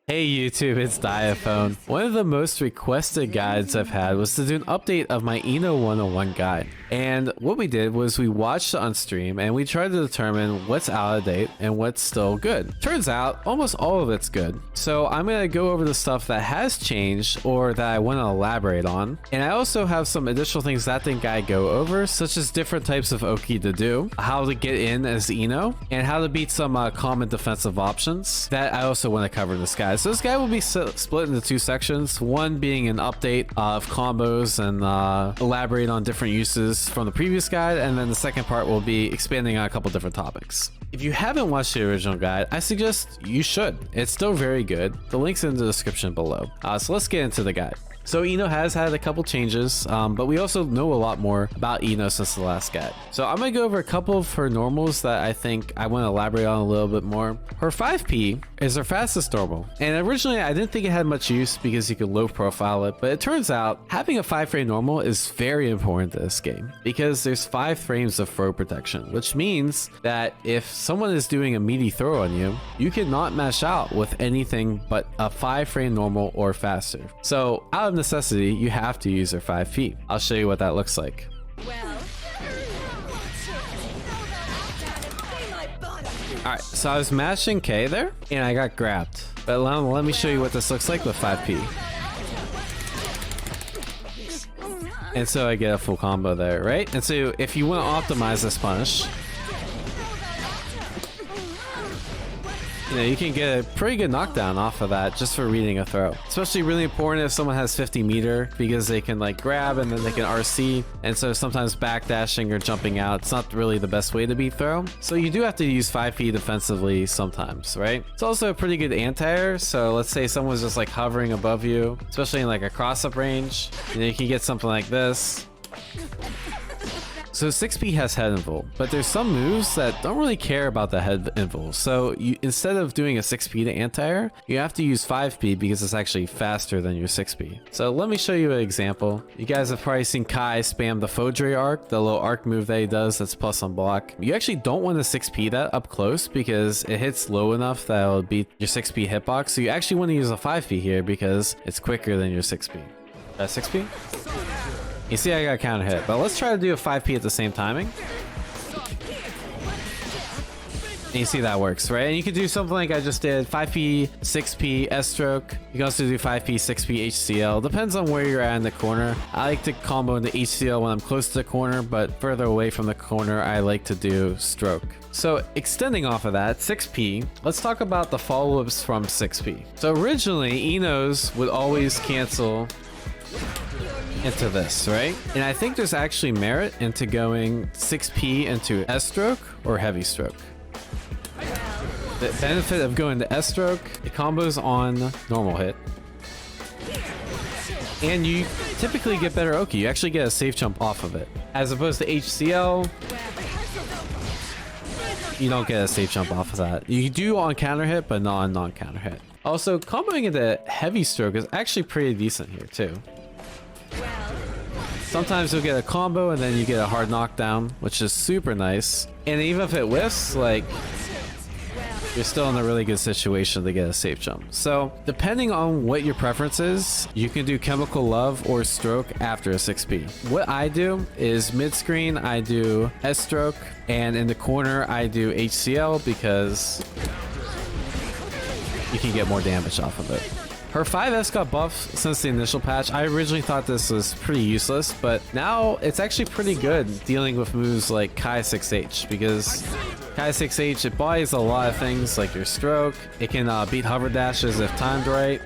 Hey YouTube, it's Diaphone. One of the most requested guides I've had was to do an update of my Eno 101 guide. And what we did was we watched it on stream and we tried to determine what's out of date and what's still good. Turns out almost all of it's good. So I'm going to go over the stuff that has changed or that I want to elaborate on. And I also have some additional things that didn't guide go over, such as different types of Oki to do, how to get in as Eno, and how to beat some common defensive options that I also want to cover in this guide. So this guide will be split into two sections, one being an update of combos and elaborate on different uses from the previous guide, and then the second part will be expanding on a couple different topics. If you haven't watched the original guide, I suggest you should. It's still very good. The link's in the description below. So let's get into the guide. So Eno has had a couple changes, but we also know a lot more about Eno since the last guide. So I'm going to go over a couple of her normals that I think I want to elaborate on a little bit more. Her 5P is her fastest normal, and originally I didn't think it had much use because you could low profile it, but it turns out having a 5-frame normal is very important to this game because there's 5 frames of throw protection, which means that if someone is doing a meaty throw on you, you cannot mash out with anything but a 5-frame normal or faster. So out of necessity, you have to use her 5P. I'll show you what that looks like. Alright, so I was mashing K there, and I got grabbed. But let me show you what this looks like with 5P. And so I get a full combo there, right? And so if you want to optimize this punish, you know, you can get a pretty good knockdown off of that just for reading a throw. Especially really important if someone has 50 meter because they can like grab and then they can RC. And so sometimes backdashing or jumping out, it's not really the best way to beat throw. So you do have to use 5P defensively sometimes, right? It's also a pretty good anti-air. So let's say someone's just like hovering above you, especially in like a cross-up range. You know, you can get something like this. So 6P has head invul, but there's some moves that don't really care about the head invul. So instead of doing a 6P to anti-air, you have to use 5P because it's actually faster than your 6P. So let me show you an example. You guys have probably seen Kai spam the Fodre arc, the low arc move that he does that's plus on block. You actually don't want to 6P that up close because it hits low enough that it'll beat your 6P hitbox. So you actually want to use a 5P here because it's quicker than your 6P. 6P? You see I got counter hit, but let's try to do a 5P at the same timing. And you see that works, right? And you can do something like I just did, 5P, 6P, S-stroke. You can also do 5P, 6P, HCL. Depends on where you're at in the corner. I like to combo into HCL when I'm close to the corner, but further away from the corner, I like to do stroke. So extending off of that, 6P, let's talk about the follow-ups from 6P. So originally, Enos would always cancel into this, right? And I think there's actually merit into going 6P into S-stroke or heavy stroke. The benefit of going to S-stroke, it combos on normal hit. And you typically get better Oki. You actually get a safe jump off of it. As opposed to HCL, you don't get a safe jump off of that. You do on counter hit, but not on non-counter hit. Also, comboing into heavy stroke is actually pretty decent here too. Sometimes you'll get a combo and then you get a hard knockdown, which is super nice. And even if it whiffs, like, you're still in a really good situation to get a safe jump. So depending on what your preference is, you can do chemical love or stroke after a 6P. What I do is mid screen, I do S stroke, and in the corner, I do HCL because you can get more damage off of it. Her 5S got buffed since the initial patch. I originally thought this was pretty useless, but now it's actually pretty good dealing with moves like Kai 6H because Kai 6H, it buys a lot of things like your stroke. It can beat hover dashes if timed right,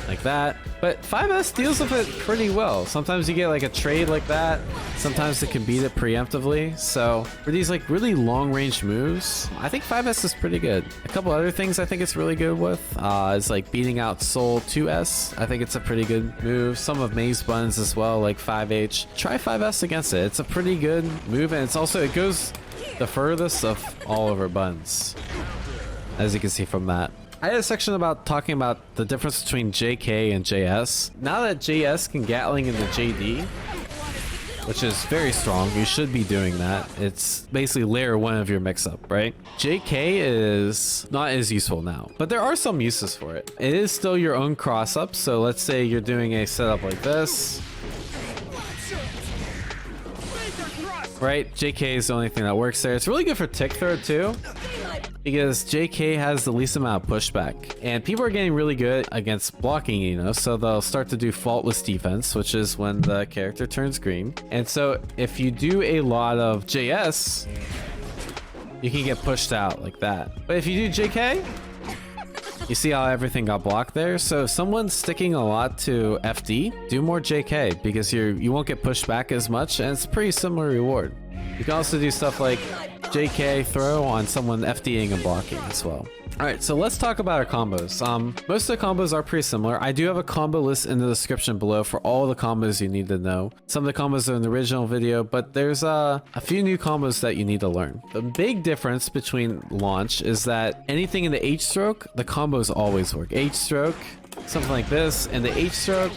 like that. But 5S deals with it pretty well. Sometimes you get like a trade like that. Sometimes it can beat it preemptively. So for these like really long range moves, I think 5S is pretty good. A couple other things I think it's really good with is like beating out Soul 2S. I think it's a pretty good move. Some of May's buttons as well, like 5H. Try 5S against it. It's a pretty good move, and it's also, it goes the furthest of all of her buttons, as you can see from that. I had a section about talking about the difference between JK and JS. Now that JS can Gatling into JD, which is very strong. You should be doing that. It's basically layer 1 of your mix-up, right? JK is not as useful now, but there are some uses for it. It is still your own cross-up, so let's say you're doing a setup like this. Right? JK is the only thing that works there. It's really good for tick throw too, because JK has the least amount of pushback. And people are getting really good against blocking, you know, so they'll start to do faultless defense, which is when the character turns green. And so if you do a lot of JS, you can get pushed out like that. But if you do JK, you see how everything got blocked there? So if someone's sticking a lot to FD, do more JK because you won't get pushed back as much, and it's a pretty similar reward. You can also do stuff like JK throw on someone FDing and blocking as well. Alright, so let's talk about our combos. Most of the combos are pretty similar. I do have a combo list in the description below for all the combos you need to know. Some of the combos are in the original video, but there's a few new combos that you need to learn. The big difference between launch is that anything in the H stroke, the combos always work. H stroke, something like this, and the H stroke,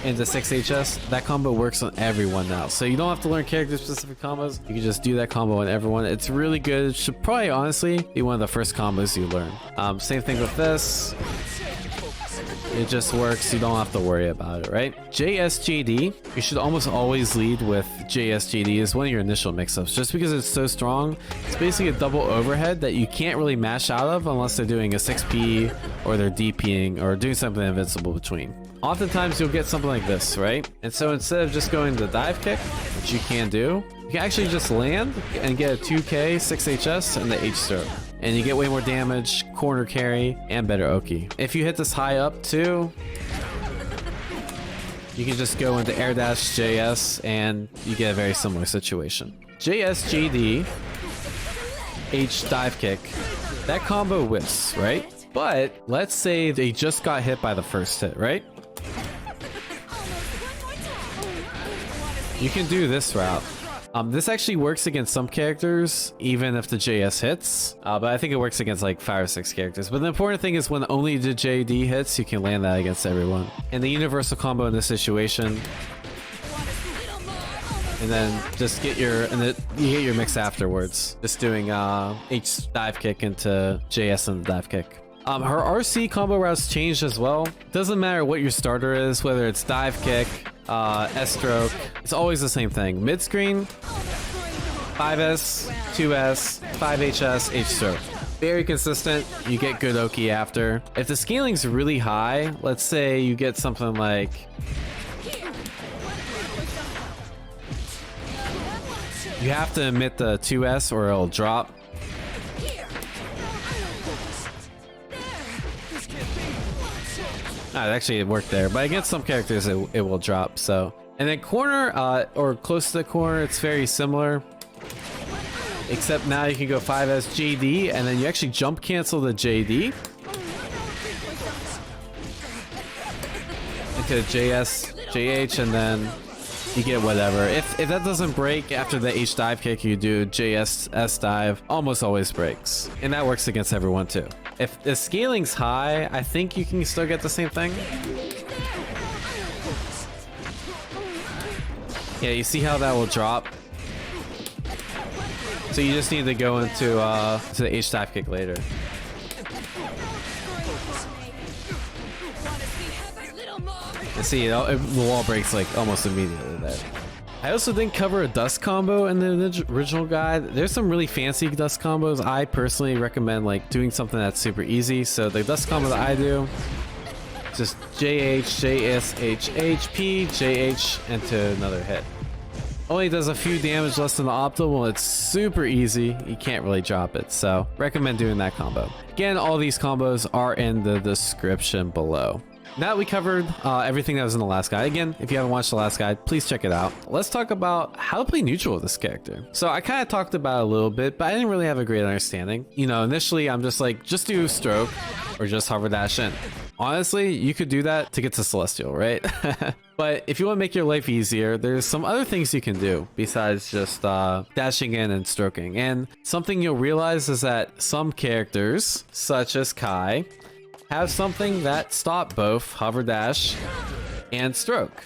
into 6HS, that combo works on everyone now. So you don't have to learn character specific combos. You can just do that combo on everyone. It's really good. It should probably honestly be one of the first combos you learn. Same thing with this. It just works. You don't have to worry about it, right? JSJD, you should almost always lead with JSJD as one of your initial mix-ups, just because it's so strong. It's basically a double overhead that you can't really mash out of unless they're doing a 6P or they're DPing or doing something invincible between. Oftentimes you'll get something like this, right? And so instead of just going the dive kick, which you can do, you can actually just land and get a 2K, 6HS, and the H stroke. And you get way more damage, corner carry, and better Oki. If you hit this high up too, you can just go into air dash JS and you get a very similar situation. JSGD, H dive kick, that combo whiffs, right? But let's say they just got hit by the first hit, right? You can do this route. This actually works against some characters, even if the JS hits. But I think it works against like 5 or 6 characters. But the important thing is when only the JD hits, you can land that against everyone. And the universal combo in this situation. And then just get your, you get your mix afterwards. Just doing H dive kick into JS and the dive kick. Her RC combo routes changed as well. Doesn't matter what your starter is, whether it's dive kick, S-stroke, it's always the same thing. Mid-screen, 5S, 2S, 5HS, H-stroke. Very consistent, you get good Oki after. If the scaling's really high, let's say you get something like... You have to emit the 2S or it'll drop. Actually, it worked there, but against some characters, it will drop. So, and then corner or close to the corner, it's very similar, except now you can go 5S JD, and then you actually jump cancel the JD into JS JH, and then you get whatever. If that doesn't break after the H dive kick, you do JS S dive. Almost always breaks, and that works against everyone too. If the scaling's high, I think you can still get the same thing. Yeah, you see how that will drop? So you just need to go into to the H dive kick later. And see, the wall breaks like almost immediately there. I also didn't cover a dust combo in the original guide. There's some really fancy dust combos. I personally recommend like doing something that's super easy. So the dust combo that I do, just JH, JS, HP, JH, into another hit. Only does a few damage less than the optimal. It's super easy. You can't really drop it. So recommend doing that combo. Again, all these combos are in the description below. Now that we covered everything that was in the last guide, again, if you haven't watched the last guide, please check it out. Let's talk about how to play neutral with this character. So I kind of talked about it a little bit, but I didn't really have a great understanding. You know, initially I'm just like, just do stroke or just hover dash in. Honestly, you could do that to get to Celestial, right? But if you want to make your life easier, there's some other things you can do besides just dashing in and stroking. And something you'll realize is that some characters, such as Kai, have something that stop both hover dash and stroke.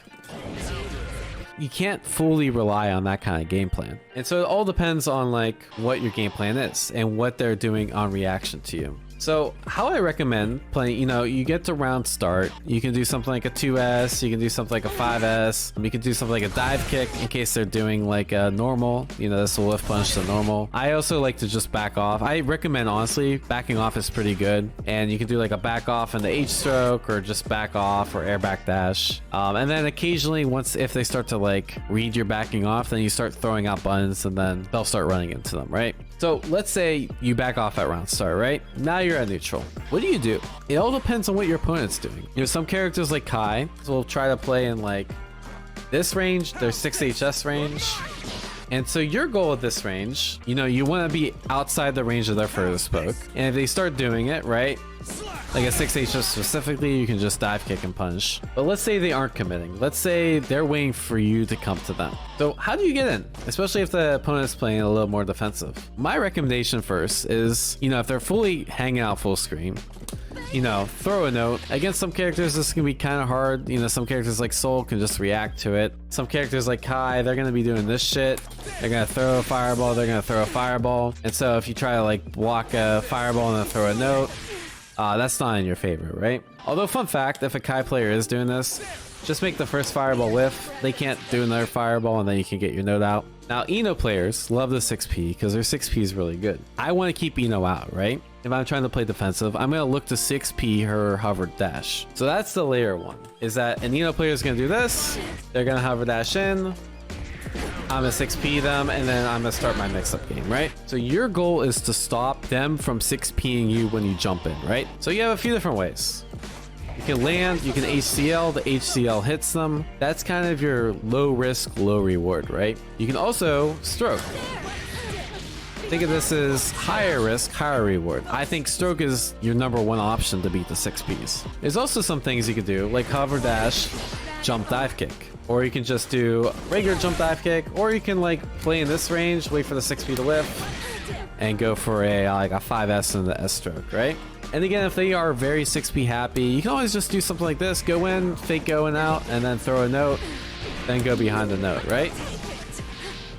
you can't fully rely on that kind of game plan. And so it all depends on like what your game plan is and what they're doing on reaction to you. So how I recommend playing, you get to round start, you can do something like a 2S, you can do something like a 5S, you can do something like a dive kick in case they're doing like a normal, this will lift punch to normal. I also like to just back off. I recommend, honestly, backing off is pretty good. And you can do like a back off in the H stroke or just back off or air back dash. And then occasionally if they start to like read your backing off, then you start throwing out buttons and then they'll start running into them, right? So let's say you back off at round start, right? Now you're at neutral. What do? It all depends on what your opponent's doing. Some characters like Kai will try to play in like this range, their 6HS range. And so your goal at this range, you want to be outside the range of their furthest poke. And if they start doing it, right? Like a 6HS specifically, you can just dive kick and punch. But let's say they aren't committing. Let's say they're waiting for you to come to them. So how do you get in? Especially if the opponent's playing a little more defensive. My recommendation first is, if they're fully hanging out full screen, throw a note. Against some characters, this can be kind of hard. Some characters like Soul can just react to it. Some characters like Kai, they're going to be doing this shit. They're going to throw a fireball. They're going to throw a fireball. And so if you try to like block a fireball and then throw a note, that's not in your favor, right? Although, fun fact, if a Kai player is doing this, just make the first fireball whiff. They can't do another fireball, and then you can get your note out. Now, Eno players love the 6P because their 6P is really good. I want to keep Eno out, right? If I'm trying to play defensive, I'm going to look to 6P her hover dash. So that's the layer one, is that an Eno player is going to do this. They're going to hover dash in. I'm gonna 6P them, and then I'm gonna start my mix-up game, right? So your goal is to stop them from 6Ping you when you jump in, right? So you have a few different ways. You can land, you can HCL, the HCL hits them. That's kind of your low risk, low reward, right? You can also stroke. Think of this as higher risk, higher reward. I think stroke is your number one option to beat the 6Ps. There's also some things you could do, like hover dash, jump dive kick. Or you can just do regular jump dive kick, or you can like play in this range, wait for the 6P to lift, and go for a 5S in the S stroke, right? And again, if they are very 6P happy, you can always just do something like this, go in, fake going out, and then throw a note, then go behind the note, right?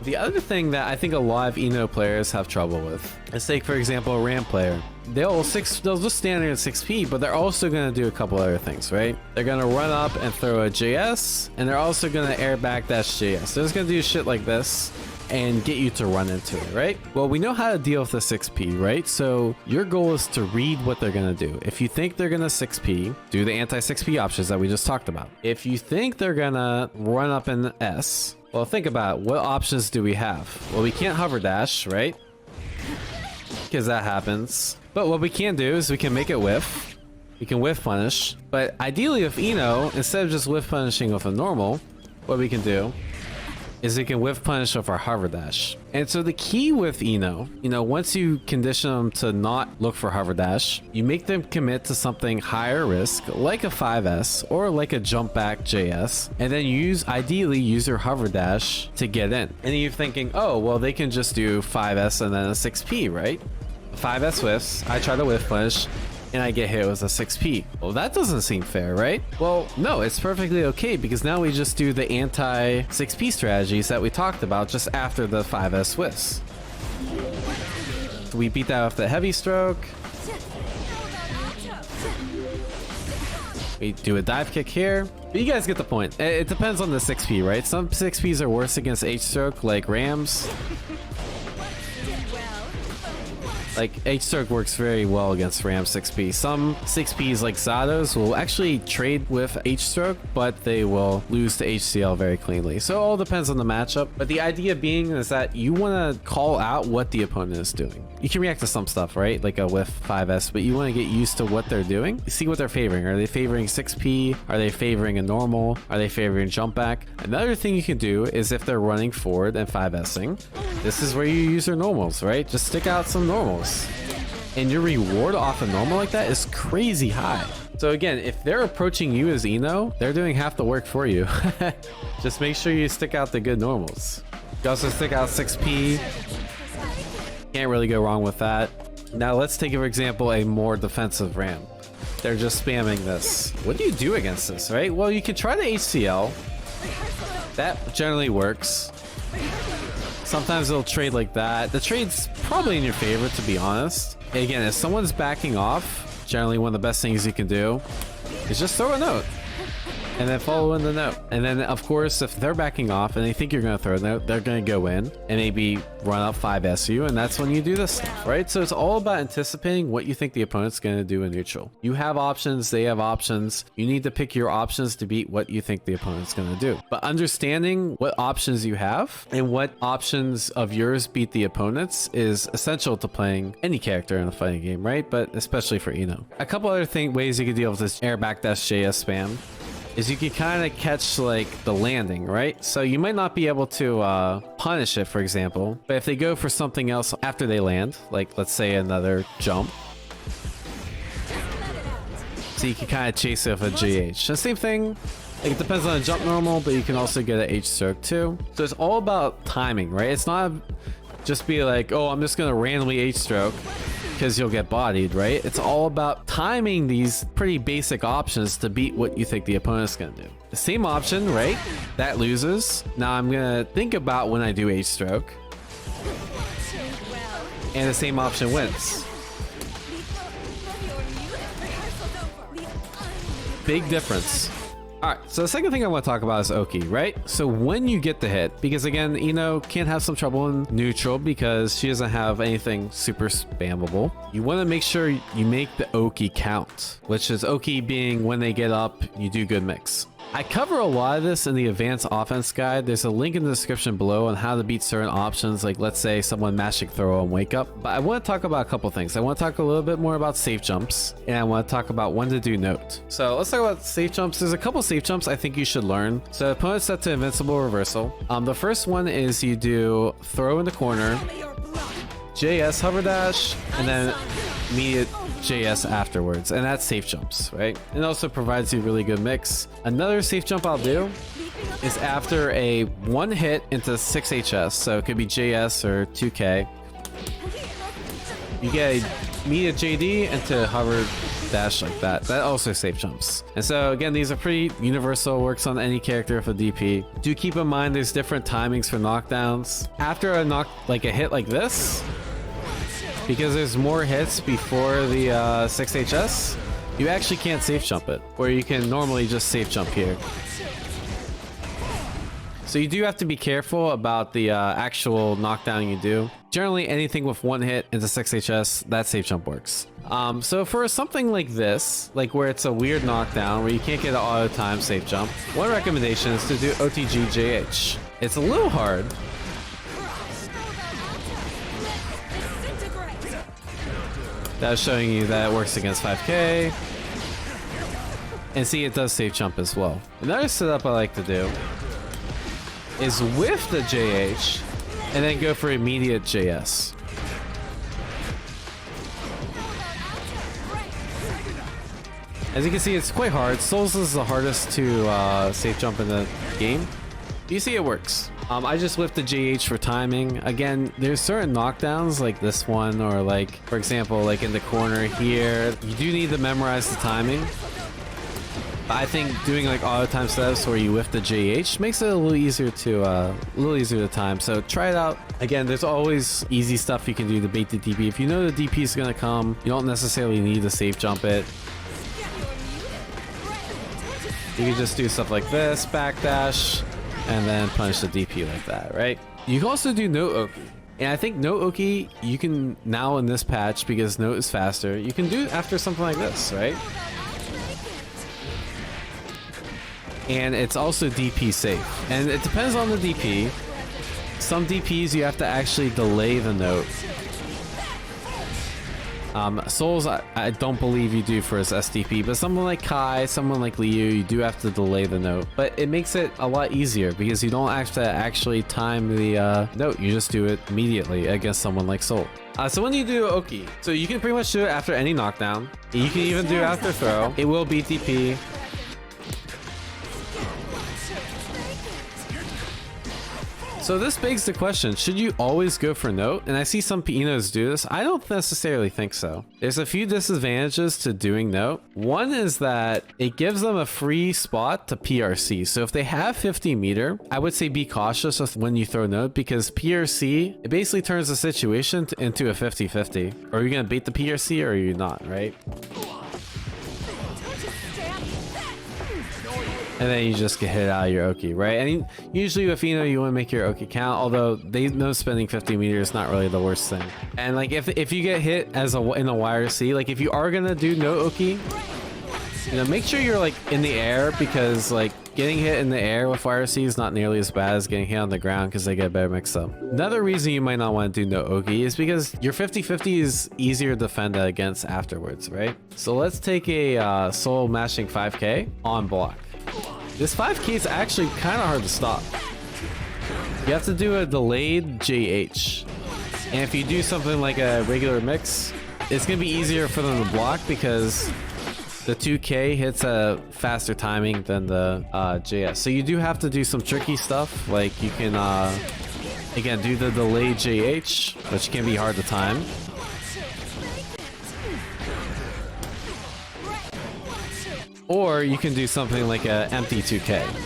The other thing that I think a lot of Eno players have trouble with is, take for example a Ram player. They'll just stand there at 6P, but they're also going to do a couple other things, right? They're going to run up and throw a JS, and they're also going to air back dash JS. They're just going to do shit like this and get you to run into it, right? Well, we know how to deal with the 6P, right? So your goal is to read what they're going to do. If you think they're going to 6P, do the anti-6P options that we just talked about. If you think they're going to run up in S, well, think about what options do we have? Well, we can't hover dash, right? Because that happens. But what we can do is we can make it whiff. We can whiff punish. But ideally with Eno, instead of just whiff punishing with a normal, what we can do is we can whiff punish with our hover dash. And so the key with Eno, once you condition them to not look for hover dash, you make them commit to something higher risk, like a 5S or like a jump back JS, and then ideally use your hover dash to get in. And you're thinking, oh, well, they can just do 5S and then a 6P, right? 5S whiffs, I try to whiff punish, and I get hit with a 6P. Well, that doesn't seem fair, right? Well, no, it's perfectly okay, because now we just do the anti-6P strategies that we talked about just after the 5S whiffs. We beat that with the heavy stroke. We do a dive kick here. But you guys get the point. It depends on the 6P, right? Some 6Ps are worse against H stroke, like Rams. Like, H-Stroke works very well against Ram 6P. Some 6Ps like Zados will actually trade with H-Stroke, but they will lose to HCL very cleanly. So it all depends on the matchup. But the idea being is that you want to call out what the opponent is doing. You can react to some stuff, right? Like a whiff 5S, but you want to get used to what they're doing. See what they're favoring. Are they favoring 6P? Are they favoring a normal? Are they favoring jump back? Another thing you can do is if they're running forward and 5Sing, this is where you use their normals, right? Just stick out some normals. And your reward off a normal like that is crazy high. So again, if they're approaching you as Eno, they're doing half the work for you. Just make sure you stick out the good normals. You also stick out 6P. Can't really go wrong with that. Now let's take, for example, a more defensive Ram. They're just spamming this. What do you do against this, right? Well, you can try the HCL. That generally works. Sometimes they'll trade like that. The trade's probably in your favor, to be honest. Again, if someone's backing off, generally one of the best things you can do is just throw a note and then follow in the note. And then, of course, if they're backing off and they think you're going to throw a note, they're going to go in and maybe run up 5S you, and that's when you do this stuff, right? So it's all about anticipating what you think the opponent's going to do in neutral. You have options, they have options. You need to pick your options to beat what you think the opponent's going to do. But understanding what options you have and what options of yours beat the opponent's is essential to playing any character in a fighting game, right? But especially for Ino. A couple other ways you can deal with this air backdash JS spam is you can kind of catch like the landing, right? So you might not be able to punish it, for example, but if they go for something else after they land, like let's say another jump, so you can kind of chase it with a GH. The same thing, like it depends on the jump normal, but you can also get an H stroke too. So it's all about timing, right? It's not just be like, oh, I'm just gonna randomly H stroke, because you'll get bodied, right? It's all about timing these pretty basic options to beat what you think the opponent's gonna do. The same option, right? That loses. Now I'm gonna think about when I do H stroke, and the same option wins. Big difference. All right, so the second thing I want to talk about is Oki, right? So when you get the hit, because again, Ino can have some trouble in neutral because she doesn't have anything super spammable. You want to make sure you make the Oki count, which is Oki being when they get up, you do good mix. I cover a lot of this in the advanced offense guide. There's a link in the description below on how to beat certain options, like let's say someone magic throw and wake up. But I want to talk about a couple things. I want to talk a little bit more about safe jumps, and I want to talk about when to do note. So let's talk about safe jumps. There's a couple safe jumps I think you should learn. So opponent set to invincible reversal. The first one is you do throw in the corner, JS hover dash, and then immediate JS afterwards, and that's safe jumps, right? It also provides you a really good mix. Another safe jump I'll do is after a one hit into 6HS, so it could be JS or 2K. You get a immediate JD into hover dash like that. That also safe jumps. And so again, these are pretty universal, works on any character with a DP. Do keep in mind there's different timings for knockdowns. After a hit like this, because there's more hits before the 6HS, you actually can't safe jump it, where you can normally just safe jump here. So you do have to be careful about the actual knockdown you do. Generally, anything with one hit into 6HS, that safe jump works. So for something like this, like where it's a weird knockdown, where you can't get an auto time safe jump, one recommendation is to do OTG-JH. It's a little hard. That's showing you that it works against 5K. And see, it does safe jump as well. Another setup I like to do is whiff the JH and then go for immediate JS. As you can see, it's quite hard. Souls is the hardest to safe jump in the game. You see, it works. I just whipped the JH for timing. Again, there's certain knockdowns like this one, or like, for example, like in the corner here. You do need to memorize the timing. But I think doing like auto time setups where you whiff the JH makes it a little easier to time. So try it out. Again, there's always easy stuff you can do to bait the DP. If you know the DP is gonna come, you don't necessarily need to safe jump it. You can just do stuff like this, backdash, and then punish the DP like that, right? You can also do no Oki. And I think no Oki, you can now in this patch, because note is faster, you can do it after something like this, right? And it's also DP safe. And it depends on the DP. Some DPs you have to actually delay the note. Souls, I don't believe you do for his SDP, but someone like Kai, someone like Liu, you do have to delay the note. But it makes it a lot easier because you don't have to actually time the note. You just do it immediately against someone like Soul. So when you do Oki, so you can pretty much do it after any knockdown. You can even do it after throw. It will beat DP. So So this begs the question, should you always go for note? And I see some Inos do this. I don't necessarily think so. There's a few disadvantages to doing note. One is that it gives them a free spot to PRC. So if they have 50 meter, I would say be cautious with when you throw note, because PRC, it basically turns the situation into a 50-50. Are you going to bait the PRC or are you not, right? And then you just get hit out of your Oki, right? And usually with you want to make your Oki count, although they know spending 50 meters is not really the worst thing. And like if you get hit in a YRC, like if you are gonna do no Oki, make sure you're like in the air, because like getting hit in the air with YRC is not nearly as bad as getting hit on the ground, because they get a better mix up. Another reason you might not want to do no Oki is because your 50-50 is easier to defend against afterwards, right? So let's take a soul mashing 5k on block. This 5k is actually kind of hard to stop. You have to do a delayed JH. And if you do something like a regular mix, it's going to be easier for them to block, because the 2k hits a faster timing than the JS. So you do have to do some tricky stuff. Like you can, again, do the delayed JH, which can be hard to time. Or you can do something like a empty 2k.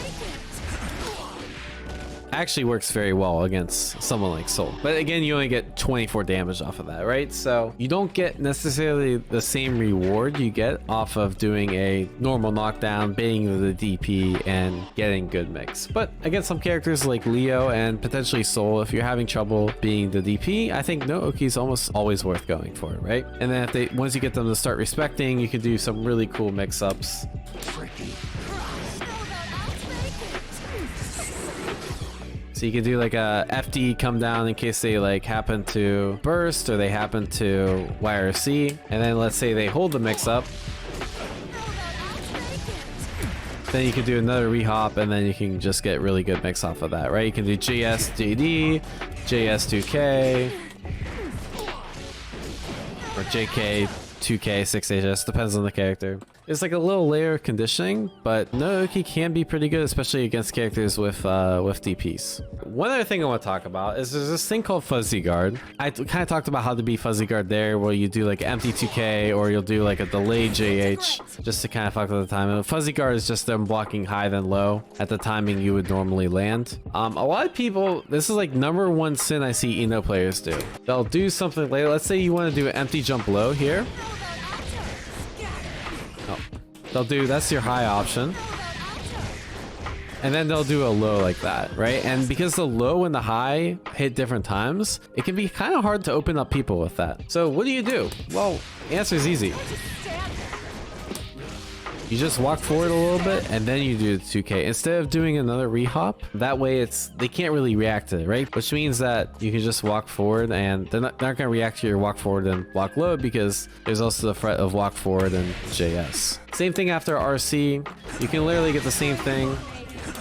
Actually works very well against someone like Soul. But again, you only get 24 damage off of that, right? So you don't get necessarily the same reward you get off of doing a normal knockdown, baiting the DP, and getting good mix. But against some characters like Leo and potentially Soul, if you're having trouble being the DP, I think no Oki is almost always worth going for, right? And then once you get them to start respecting, you can do some really cool mix-ups. So you could do like a FD come down in case they like happen to burst or they happen to YRC. And then let's say they hold the mix up. Then you can do another rehop, and then you can just get really good mix off of that, right? You can do JS JD, JS 2K, or JK 2K 6HS, depends on the character. It's like a little layer of conditioning, but no Oki can be pretty good, especially against characters with DPs. One other thing I want to talk about is there's this thing called Fuzzy Guard. I kind of talked about how to be Fuzzy Guard there, where you do like empty 2K, or you'll do like a delayed JH just to kind of fuck with the time. And Fuzzy Guard is just them blocking high then low at the timing you would normally land. A lot of people, this is like #1 sin I see Eno players do. They'll do something like, let's say you want to do an empty jump low here. They'll do, that's your high option. And then they'll do a low like that, right? And because the low and the high hit different times, it can be kind of hard to open up people with that. So what do? Well, the answer is easy. You just walk forward a little bit and then you do the 2K instead of doing another rehop. That way they can't really react to it, right? Which means that you can just walk forward and they're not going to react to your walk forward and block low, because there's also the threat of walk forward and JS. Same thing after RC. You can literally get the same thing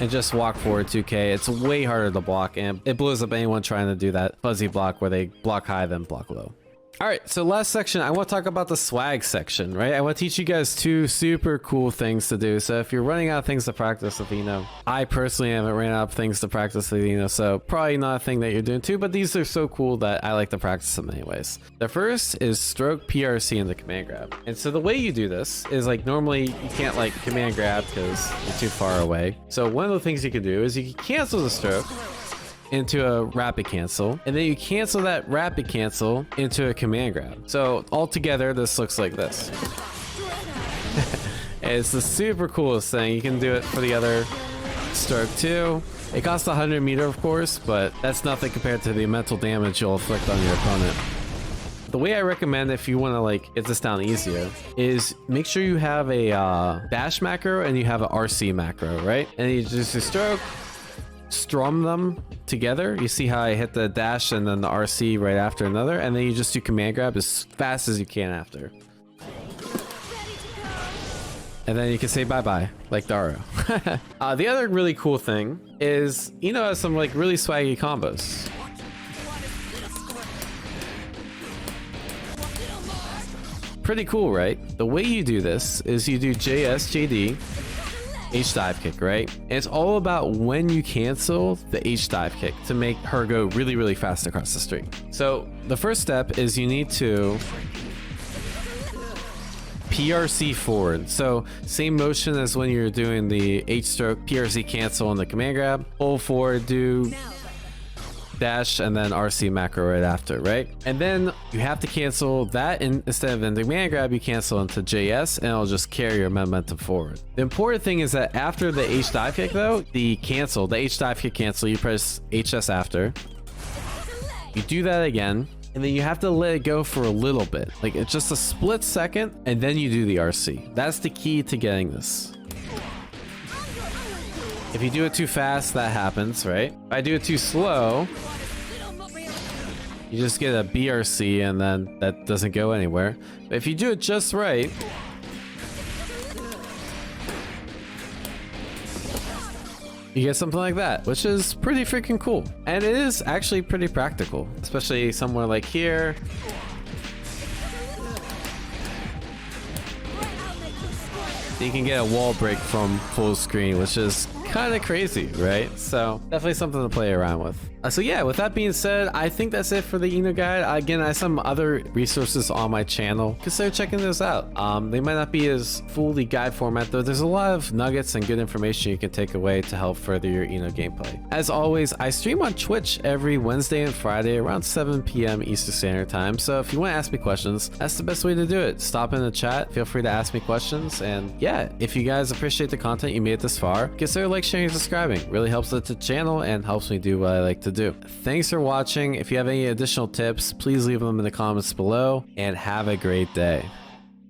and just walk forward 2K. It's way harder to block, and it blows up anyone trying to do that fuzzy block where they block high then block low. All right, so last section, I want to talk about the swag section, right? I want to teach you guys 2 super cool things to do. So if you're running out of things to practice with Eno, I personally haven't ran out of things to practice with Eno, so probably not a thing that you're doing too, but these are so cool that I like to practice them anyways. The first is stroke PRC in the command grab. And so the way you do this is like, normally you can't like command grab because you're too far away. So one of the things you can do is you can cancel the stroke into a rapid cancel, and then you cancel that rapid cancel into a command grab. So altogether, this looks like this. It's the super coolest thing. You can do it for the other stroke too. It costs 100 meter, of course, but that's nothing compared to the mental damage you'll inflict on your opponent. The way I recommend, if you want to like get this down easier, is make sure you have a dash macro and you have an RC macro, right? And you just do stroke, strum them together. You see how I hit the dash and then the RC right after another, and then you just do command grab as fast as you can after. And then you can say bye-bye, like Daro. The other really cool thing is, Eno has some like really swaggy combos. Pretty cool, right? The way you do this is you do JS JD, H dive kick, right? And it's all about when you cancel the H dive kick to make her go really, really fast across the street. So the first step is you need to PRC forward. So same motion as when you're doing the H stroke, PRC cancel on the command grab, pull forward, do dash, and then RC macro right after, right? And then you have to cancel that instead of in the command grab, you cancel into JS and it'll just carry your momentum forward. The important thing is that after the H dive kick though, the H dive kick cancel, you press HS after. You do that again, and then you have to let it go for a little bit. Like it's just a split second, and then you do the RC. That's the key to getting this. If you do it too fast, that happens, right? If I do it too slow, you just get a BRC and then that doesn't go anywhere. But if you do it just right, you get something like that, which is pretty freaking cool. And it is actually pretty practical, especially somewhere like here. You can get a wall break from full screen, which is kind of crazy, right? So definitely something to play around with. So yeah, with that being said, I think that's it for the Eno guide. Again, I have some other resources on my channel. Consider checking those out. They might not be as fully guide format though. There's a lot of nuggets and good information you can take away to help further your Eno gameplay. As always, I stream on Twitch every Wednesday and Friday around 7 p.m. Eastern Standard Time. So if you want to ask me questions, that's the best way to do it. Stop in the chat, feel free to ask me questions. And yeah, if you guys appreciate the content, you made it this far, consider like, sharing, and subscribing. It really helps the channel and helps me do what I like to do. Thanks for watching. If you have any additional tips, please leave them in the comments below, and have a great day.